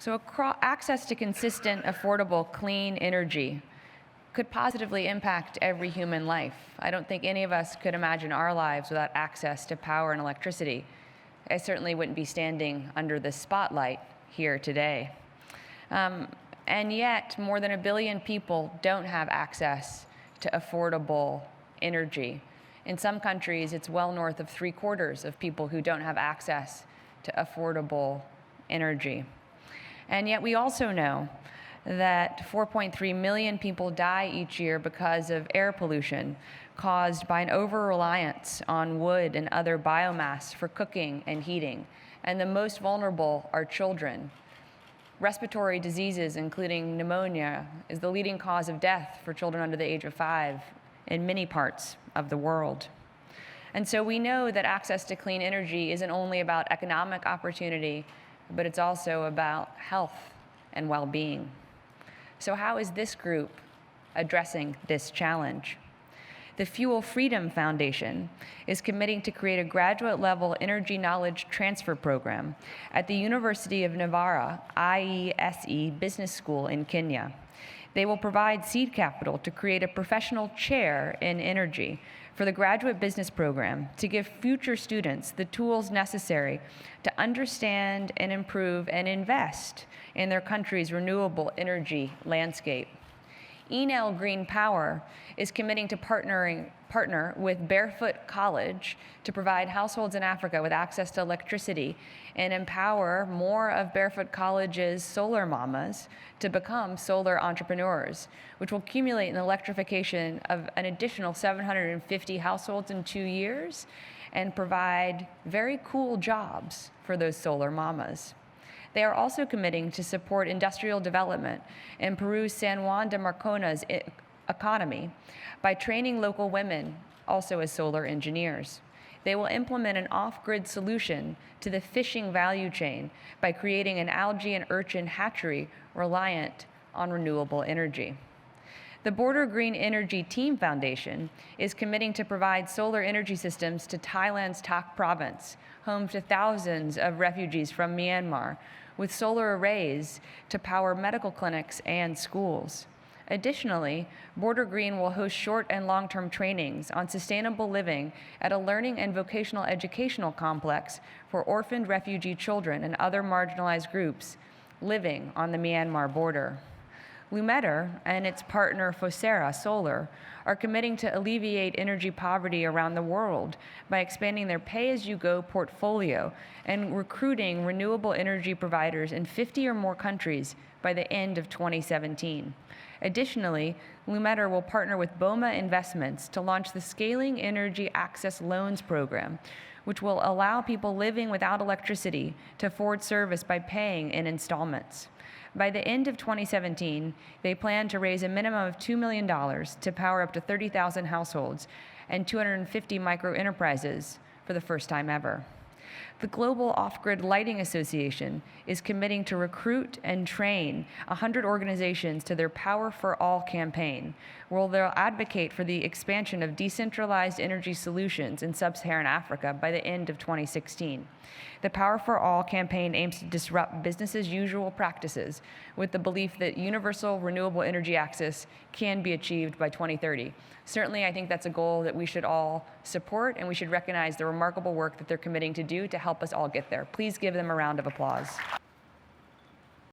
So access to consistent, affordable, clean energy could positively impact every human life. I don't think any of us could imagine our lives without access to power and electricity. I certainly wouldn't be standing under the spotlight here today. And yet, more than 1 billion people don't have access to affordable energy. In some countries, it's well north of 3/4 of people who don't have access to affordable energy. And yet we also know that 4.3 million people die each year because of air pollution caused by an over-reliance on wood and other biomass for cooking and heating. And the most vulnerable are children. Respiratory diseases, including pneumonia, is the leading cause of death for children under the age of 5 in many parts of the world. And so we know that access to clean energy isn't only about economic opportunity, but it's also about health and well-being. So how is this group addressing this challenge? The Fuel Freedom Foundation is committing to create a graduate-level energy knowledge transfer program at the University of Navarra IESE Business School in Kenya. They will provide seed capital to create a professional chair in energy for the graduate business program to give future students the tools necessary to understand and improve and invest in their country's renewable energy landscape. Enel Green Power is committing to partner with Barefoot College to provide households in Africa with access to electricity and empower more of Barefoot College's solar mamas to become solar entrepreneurs, which will accumulate an electrification of an additional 750 households in 2 years and provide very cool jobs for those solar mamas. They are also committing to support industrial development in Peru's San Juan de Marcona's economy by training local women also as solar engineers. They will implement an off-grid solution to the fishing value chain by creating an algae and urchin hatchery reliant on renewable energy. The Border Green Energy Team Foundation is committing to provide solar energy systems to Thailand's Tak province, home to thousands of refugees from Myanmar, with solar arrays to power medical clinics and schools. Additionally, Border Green will host short and long-term trainings on sustainable living at a learning and vocational educational complex for orphaned refugee children and other marginalized groups living on the Myanmar border. Lumeter and its partner Fosera Solar are committing to alleviate energy poverty around the world by expanding their pay-as-you-go portfolio and recruiting renewable energy providers in 50 or more countries by the end of 2017. Additionally, Lumeter will partner with BOMA Investments to launch the Scaling Energy Access Loans Program, which will allow people living without electricity to afford service by paying in installments. By the end of 2017, they plan to raise a minimum of $2 million to power up to 30,000 households and 250 micro-enterprises for the first time ever. The Global Off-Grid Lighting Association is committing to recruit and train 100 organizations to their Power for All campaign, where they'll advocate for the expansion of decentralized energy solutions in sub-Saharan Africa by the end of 2016. The Power for All campaign aims to disrupt business-as-usual practices with the belief that universal renewable energy access can be achieved by 2030. Certainly, I think that's a goal that we should all support, and we should recognize the remarkable work that they're committing to do to help us all get there. Please give them a round of applause.